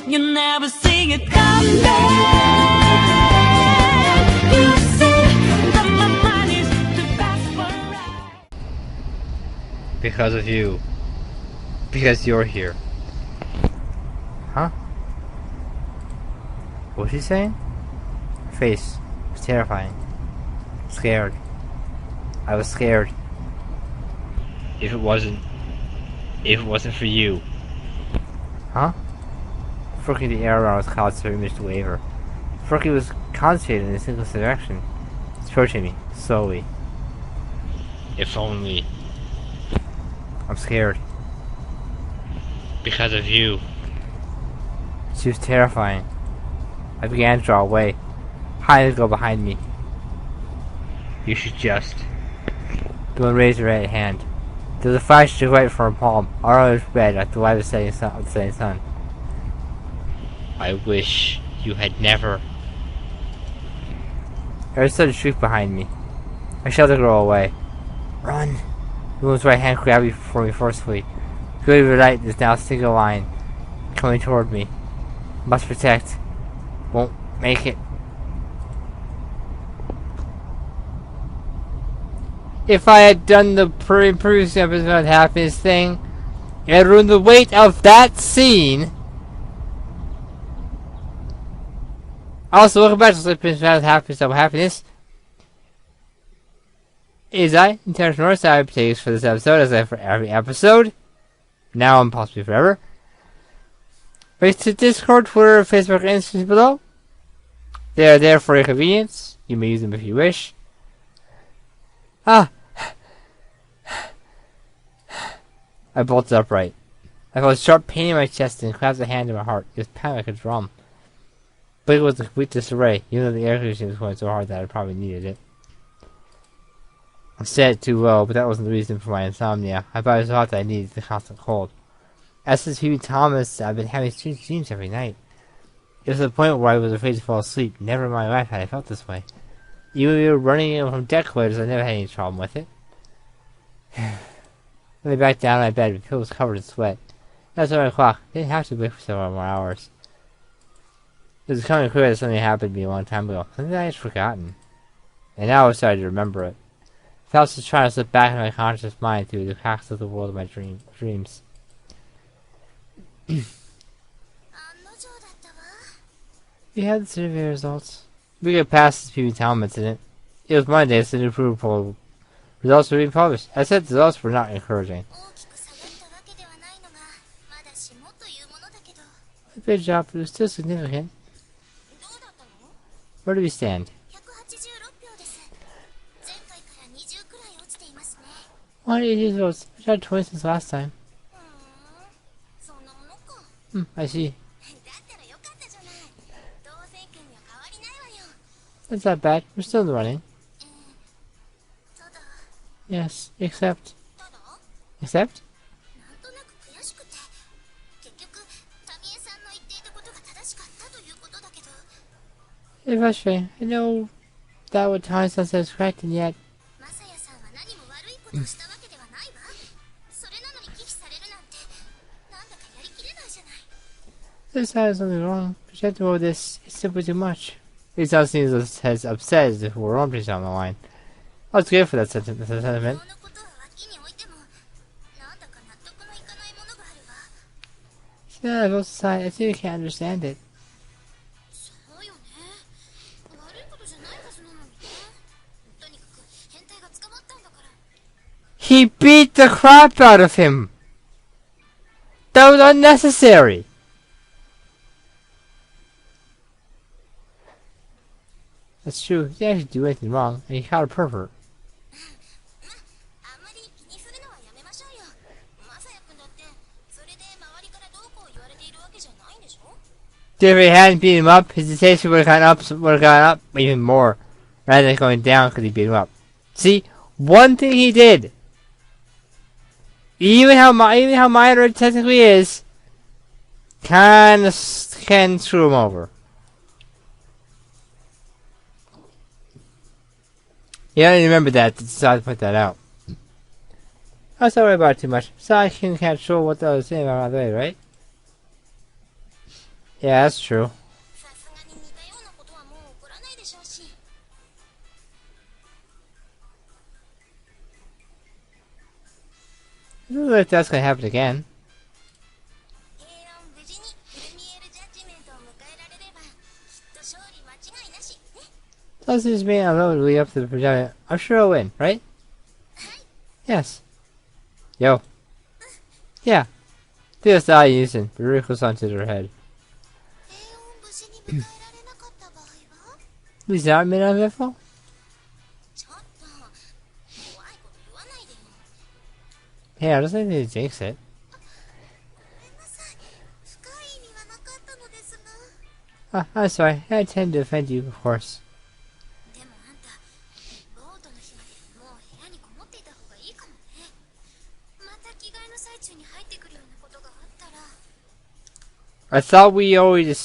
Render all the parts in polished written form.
You never see it coming. You see that my mind is too fast for a ride. Because of you. Because you're here. Huh? What was she saying? Her face was terrifying. Scared. I was scared. If it wasn't for you. Huh? Furky the air around was clouds so he missed to waver. Furky was concentrated in a single direction. It's approaching me, slowly. If only. I'm scared. Because of you. She was terrifying. I began to draw away. Hide to go behind me. You should just. The one raised her right hand. There was a flash to right from her palm. Our other red at the light of the setting sun. I wish you had never. There was a sudden shriek behind me. I shoved the girl away. Run! The woman's right hand grabbed me for me forcefully. The good of the light is now a single line coming toward me. Must protect. Won't make it. If I had done the previous episode happiness thing, it would ruin the weight of that scene. Also, welcome back to Sleeping Happiness. Is I, International North Side, takes for this episode, as I for every episode. Now and possibly forever. Links to Discord, Twitter, Facebook, and Instagram below. They are there for your convenience. You may use them if you wish. I bolted upright. I felt a sharp pain in my chest and clapped a hand to my heart. It was pounding like a drum. But it was a complete disarray, even though the air conditioning was going so hard that I probably needed it. I said it too low, but that wasn't the reason for my insomnia. I thought it was hot that I needed the constant cold. As since Phoebe Thomas, I've been having strange dreams every night. It was the point where I was afraid to fall asleep. Never in my life had I felt this way. Even when we were running in from deck quarters, I never had any problem with it. When I back down in my bed, the pillow was covered in sweat. That was 11 o'clock. I didn't have to wait for several more hours. It was becoming clear that something happened to me a long time ago. Something I had forgotten. And now I started to remember it. Faust was trying to slip back into my conscious mind through the cracks of the world of my dreams. We had the survey results. We got past the Phoebe Town incident. It was Monday, so the new approval results were being published. I said the results were not encouraging. A good job, but it was still significant. Where do we stand? 180 votes. I tried twice since last time. I see. That's not bad. We're still in the running. Yes, except... Except? It's frustrating. I know that what Tanya-san says is correct, and yet... This has something wrong. Projecting over this is simply too much. It now seems as upset as if we're on on the line. I was good for that sentiment. Yeah, I both sides. I think I can't understand it. He beat the crap out of him! That was unnecessary! That's true. He didn't actually do anything wrong, and he caught a pervert. If he hadn't beat him up, his sensation would have gone up even more, rather than going down because he beat him up. See, one thing he did, even how minor it technically is, can screw him over. Yeah, I remember that. Decided to put that out. I was not worried about it too much. So I can't control what I was saying about the way, right? Yeah, that's true. さすがに似たようなことはもう起こらないでしょうし。 I don't know if that's gonna happen again. 平穏無事にフルミエルジャッジメントを迎えられればきっと勝利間違いなしね。 Does this mean I'm going to lead up to the project? I'm sure I'll win, right? はい。 Yes. Yo. Yeah. This I using. Very close onto their head. 平穏無事に迎えられなかった場合は Is that mean I'm evil? ちょっと怖いこと言わないでよ。 Hey, I don't think they jinx it. ごめんなさい。深い意味はなかったのですが。 I'm sorry. I intend to defend you, of course. でもあんたボートの日までもう部屋にこもっていた方がいいかもね。また着替えの最中に入ってくるようなことがあったら。 I thought we already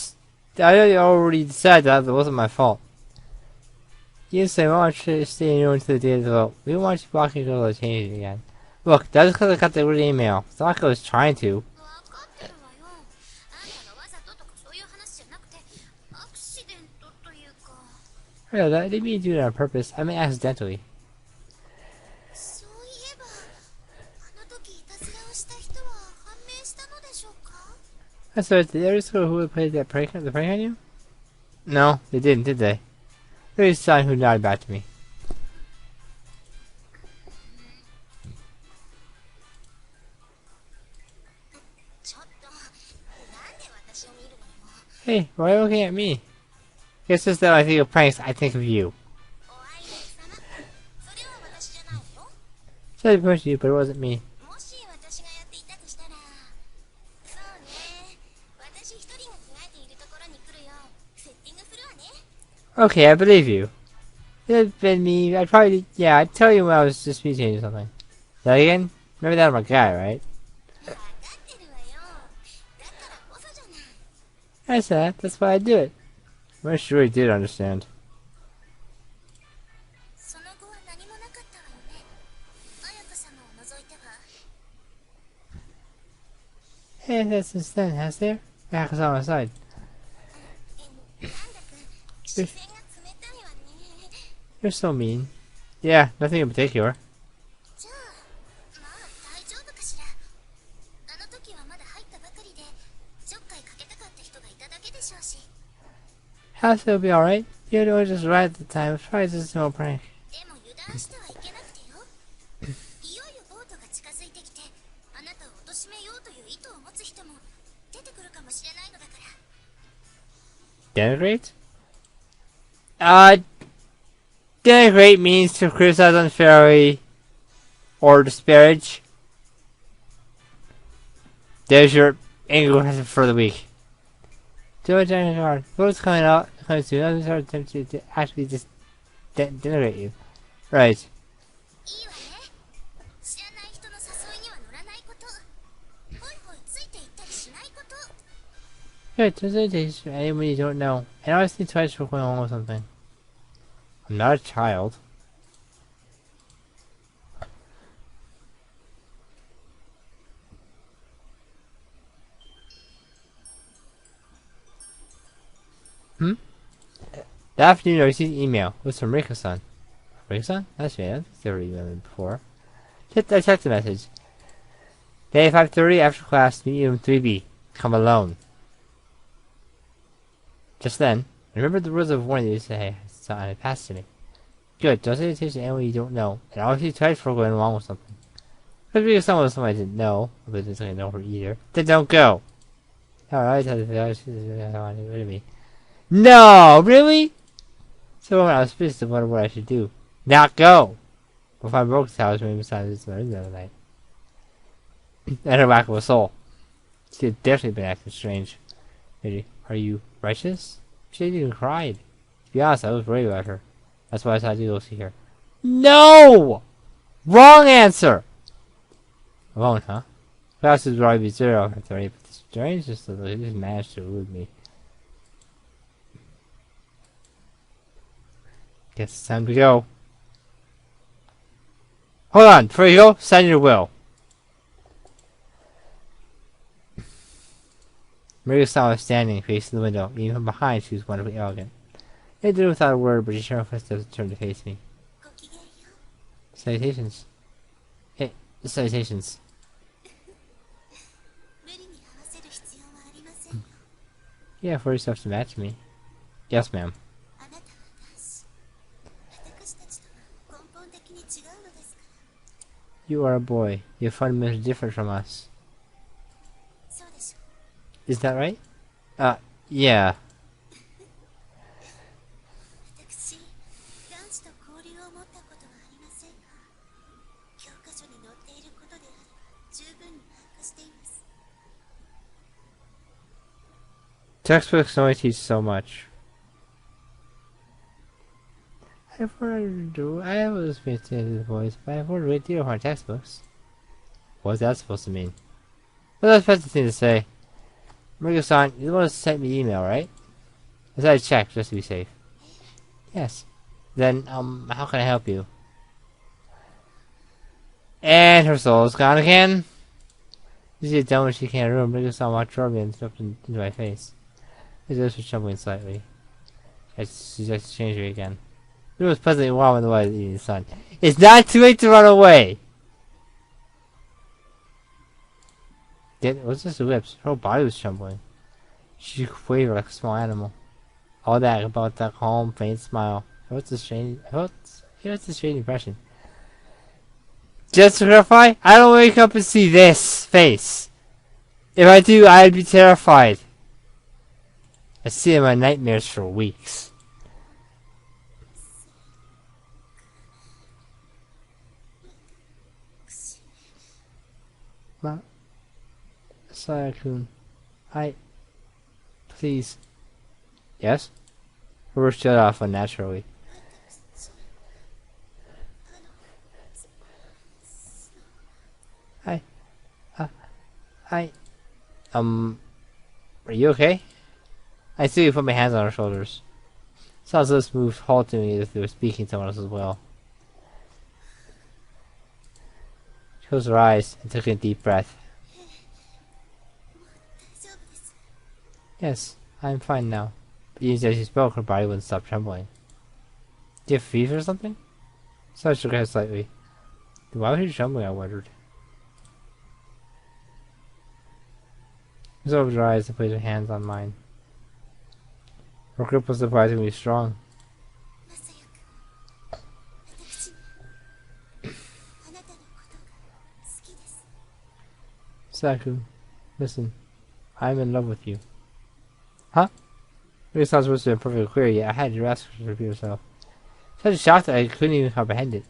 I already decided that it wasn't my fault. Yes, I want you to stay in until the day of the vote. We don't want you walking to the change it again. Look, that's because I got the weird email. It's not like I was trying to. 分かってるわよ。あんたがわざととかそういう話じゃなくてアクシデントというか。 Yeah, that didn't mean to do it on purpose. I mean accidentally. そういえばあの時いたずらをした人は判明したのでしょうか。 That's right. Did they ever discover who played the prank on you? No, they didn't, did they? There was someone who nodded back to me. ちょっとなんで私を見るのよ。 Hey, why are you looking at me? Guess just that when I think of pranks, I think of you. お相手様。それは私じゃないよ。 Said to push you, but it wasn't me. もし私がやっていたとしたら。そうね。私一人が着替えているところに来るよ。セッティングするわね。 Okay, I believe you. If it had been me, I'd probably, yeah, I'd tell you when I was just speed changing something. That again? Remember that I'm a guy, right? 分かってるわよ。だからこそじゃない。 I said that. That's why I do it. I'm sure he did understand. その後は何もなかったわよね。彩香様を除いては。 Hey, that's since then, has there? Back is on my side. なんだか視線が冷たいわね。 You're so mean. Yeah, nothing in particular. じゃあまあ大丈夫かしら。あの時はまだ入ったばかりでちょっかいかけたかった人がいただけでしょうし。 House will be alright. You know, just right at the time. It's probably just a small prank. でも油断してはいけなくてよ。いよいよボートが近づいてきてあなたを貶めようという意図を持つ人も出てくるかもしれないのだから。 Denigrate? Denigrate means to criticize unfairly or disparage. There's your English for the week. Do a Disocrd. What's coming out? Coming soon. I'm sort of tempted to actually just denigrate you. Right. いいわね。知らない人の誘いには乗らないこと。ホイホイついていったりしないこと。 Good. Doesn't taste for anyone you don't know. And I always think twice for going along with something. I'm not a child. That afternoon, I received an email. It was from Rika-san. Rika-san? That's me. I've never emailed him before. I checked the message. Day 5:30 after class, meet you in 3B. Come alone. Just then, I remembered the rules of warning you say I passed to me. Good. Don't say attention to anyone you don't know. And I'll be tried for going along with something. Could be someone with someone I didn't know, but didn't really know her either. Then don't go. Alright, I want to rid of me. No, really? So when I was pissed, I wondered what I should do. Not go. If I broke the house, maybe besides this the other night. And her whack of a soul. She had definitely been acting strange. Maybe, are you righteous? She hadn't even cried. To be honest, I was worried about her. That's why I decided to go see her. No! Wrong answer! Alone, huh? Classes would already be 0 after 30, but the strange is that they just managed to elude me. Guess it's time to go. Hold on, before you go, sign your will. Mariko-san was standing, facing the window. Even from behind, she was wonderfully elegant. They did it without a word, but she turned her footsteps and turned to face me. ごきげんよ Salutations. Hey, salutations. 無理に合わせる必要はありませんよ Yeah, for yourself to match me. Yes, ma'am. あなたは男子私たちとは根本的に違うのですから You are a boy. You're fundamentally different from us. そうでしょ Is that right? Yeah. 私男子と交流を持ったことはありませんが教科書に載っていることであれば十分に把握しています Textbooks only teach so much. I was fascinated with boys, but I've heard a great deal from our textbooks. What's that supposed to mean? Well, that's the thing to say. Mariko-san, you want to send me an email, right? I said I'd check, just to be safe. Yes. Then, how can I help you? And her soul is gone again. She is done when she can't remember. Mariko-san walked toward me and stepped into my face. His lips were trembling slightly. I suggested to change her again. It was pleasantly warm in the way of the evening sun. It's not too late to run away! It was just her lips. Her whole body was trembling. She quavered like a small animal. All that about that calm, faint smile. It was a strange impression. Just to clarify, I don't wake up and see this face. If I do, I'd be terrified. I see it in my nightmares for weeks. Sayakun, please. Yes? Her words shut off unnaturally. Are you okay? I see you put my hands on her shoulders. Sounds lips moved haltingly as if they were speaking to someone else as well. She closed her eyes and took a deep breath. Yes, I'm fine now. But even as she spoke, her body wouldn't stop trembling. Do you have fever or something? So I shook her head slightly. Then why was she trembling, I wondered. She opened her eyes and placed her hands on mine. Her grip was surprisingly strong. Saku, listen, I'm in love with you. Huh? It sounds supposed to be perfectly clear, yet I had to ask her to repeat herself. Such a shock that I couldn't even comprehend it.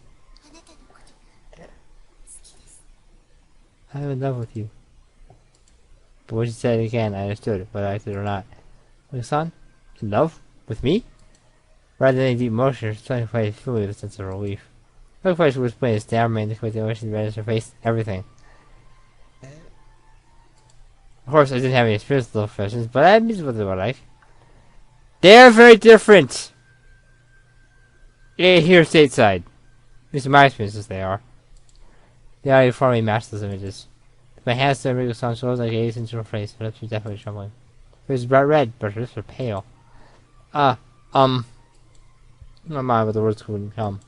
I'm in love with you. But when she said it again, I understood, whether I liked it or not. Son, in love? With me? Rather than any deep emotion, her suddenly played fully with a sense of relief. Her face was playing stammering to the emotion that her face, everything. Of course, I didn't have any experience with little professions, but I admit what they were like. They're very different! Yeah, here stateside. At least in my experiences, they are. The audio for me matched those images. With my hands to Mariko-san's shoulders, I gazed into her face. Her lips were definitely trembling. It was bright red, but her lips were pale. My mind, but the words wouldn't come.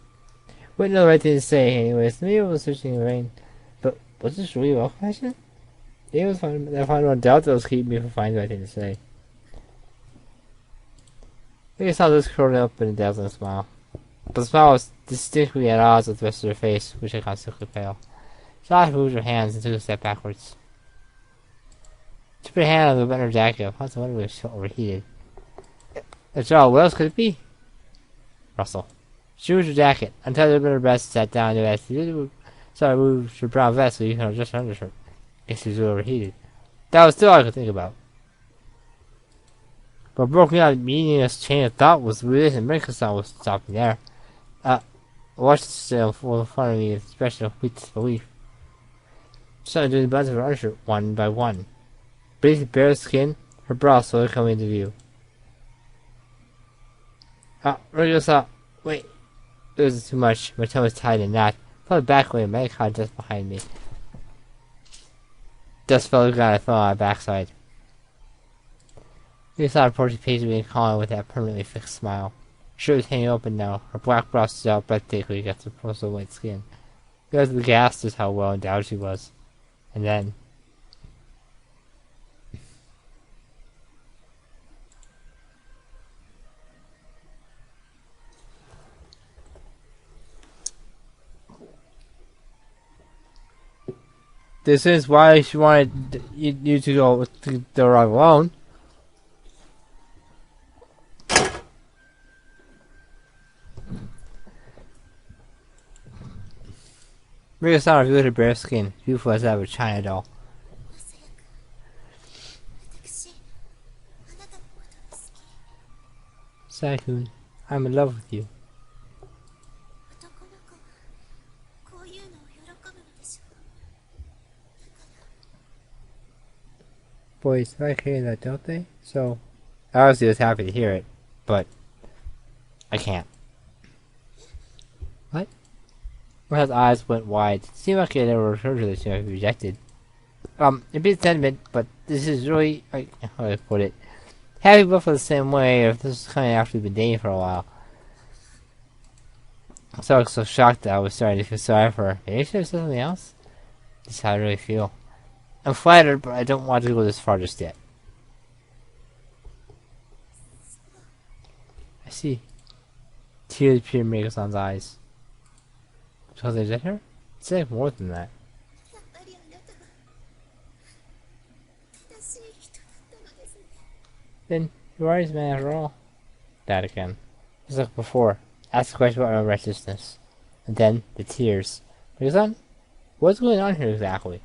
Wouldn't know the right thing to say, anyways. Maybe I was searching in vain. But was this really well fashioned? It was fun. I found no doubt that was keeping me from finding the right thing to say. I saw this curling up in a dazzling smile. But the smile was distinctly at odds with the rest of her face, which had gone sickly pale. She moved her hands and took a step backwards. She put her hand on the button of her jacket. I was wondering if she felt overheated. After all, what else could it be? Russell. She moved her jacket, untied the button of her breast, and sat down to ask sorry, moved her brown vest so you can adjust her undershirt. Guess she was overheated. That was still all I could think about. But broke me out of meaningless chain of thought was with and Mariko-san was stopping there. I watched the still in front of me with an expression of weak disbelief. She started doing the buttons of her undershirt one by one. Beneath the bare skin, her bra slowly coming into view. Mariko-san, wait. It was too much. My tongue was tied in a knot. I fell back away and my caught just behind me. Dust fell to the ground. I fell on my backside. We saw her approaching patiently and calling with that permanently fixed smile. Her shirt was hanging open now. Her black blouse stood out breathtakingly against her porcelain white skin. He was aghast at how well endowed she was. And then... this is why she wanted you to go to the ride alone. Rika saw her viewed her bare skin, beautiful as that of a China doll. 私あなたのことが好き。 Saikun, I'm in love with you. 男の子はこういうのを喜ぶのでしょう。 Boys like hearing that, don't they? So, I obviously was happy to hear it, but I can't. What? Martha's eyes went wide. It seemed like it never occurred to her that she might be rejected. It'd be a sentiment, but this is really, how do I put it? Happy both feel the same way if this was coming after we've been dating for a while. So I was so shocked that I was starting to feel sorry for her. Maybe she should have said something else? This is how I really feel. I'm flattered, but I don't want to go this far just yet. I see. Tears appeared in Meiko-san's eyes. So is that her? It's like more than that. やっぱりあなたは正しい人だったのですね。 Then, you are his man after all. That again. Just like before. Ask a question about my righteousness. And then, the tears. Meiko-san, what's going on here exactly?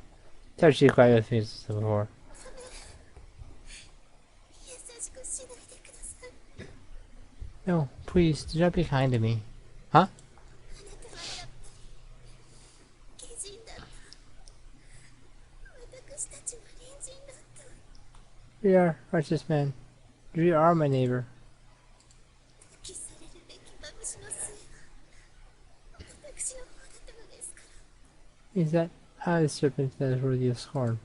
Tell her she cried with me as before. 優しくしないでください。 No, please, do not be kind to me. Huh? あなたはやっぱり貴人だった。私たちは隣人だった。 We are righteous men. You are my neighbor. 破棄されるべきまぶしの末は私の方だったのですから。 Means that I the serpent that is worthy of scorn.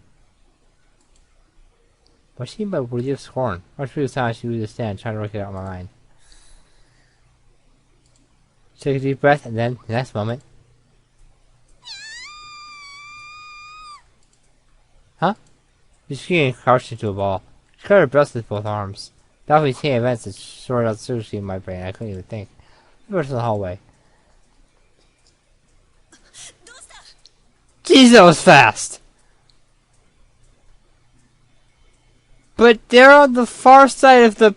What she mean by worthy of scorn? Much for the time she would understand, trying to work it out in my mind. She took a deep breath, and then, the next moment... Huh? She screamed and crouched into a ball. She covered her breast with both arms. Baffling chain events that sorted out surgically in my brain. I couldn't even think. We went to the hallway. Jeez, that was fast! But they're on the far side of the...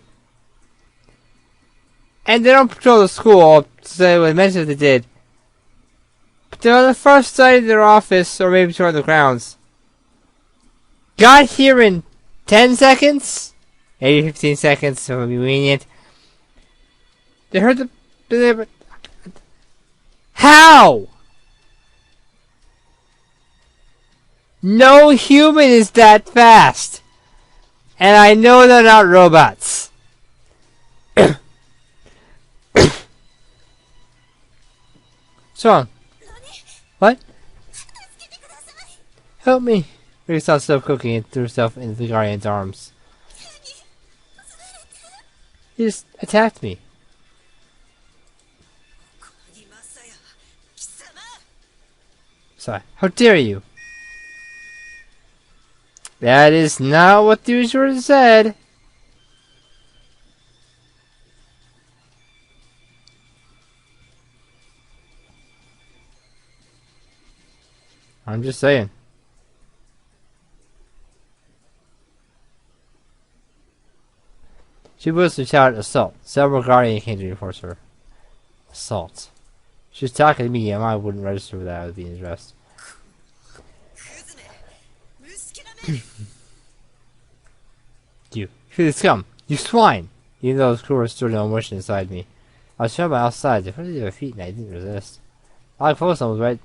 And they don't patrol the school, so I mentioned they did. But they're on the far side of their office, or maybe toward the grounds. Got here in 10 seconds? Maybe 15 seconds, so it'll be lenient. They heard the... How?! No human is that fast! And I know they're not robots. What's wrong? What? Help me! Rika saw herself cooking and threw herself into the guardian's arms. He just attacked me. Sorry. How dare you? That is not what the usual said. I'm just saying. She was to shout assault. Several guardians came to reinforce her. Assault. She was talking to me and I wouldn't register without being addressed. You. Here they come. You swine! Even though the crew was stood no emotion inside me. I was trying by outside, the front of their feet, and I didn't resist. Alec Folsom was right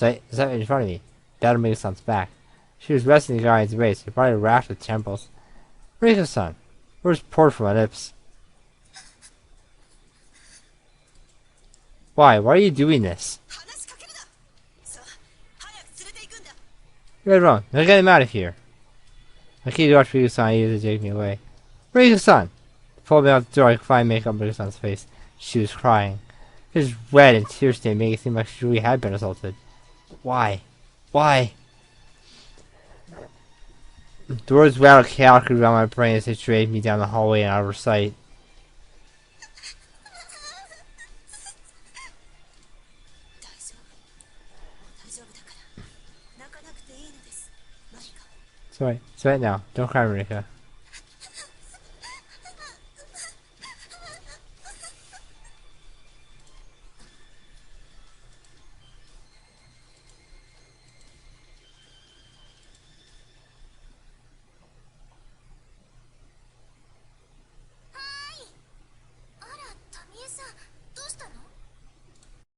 in front of me. Battle Meiko-san's back. She was resting the guardian's base, her body racked with temples. Meiko-san! Words poured from my lips. Why? Why are you doing this? You're wrong. Now get him out of here. I keep to watch Meiko-san use to take me away. Rika-san! Pulled me out the door, I could find makeup on Rika-san's face. She was crying. It was red and tear-stained, making it seem like she really had been assaulted. Why? Why? The words rattled chaotically around my brain as they dragged me down the hallway and out of her sight. It's alright now. Don't cry, Marika.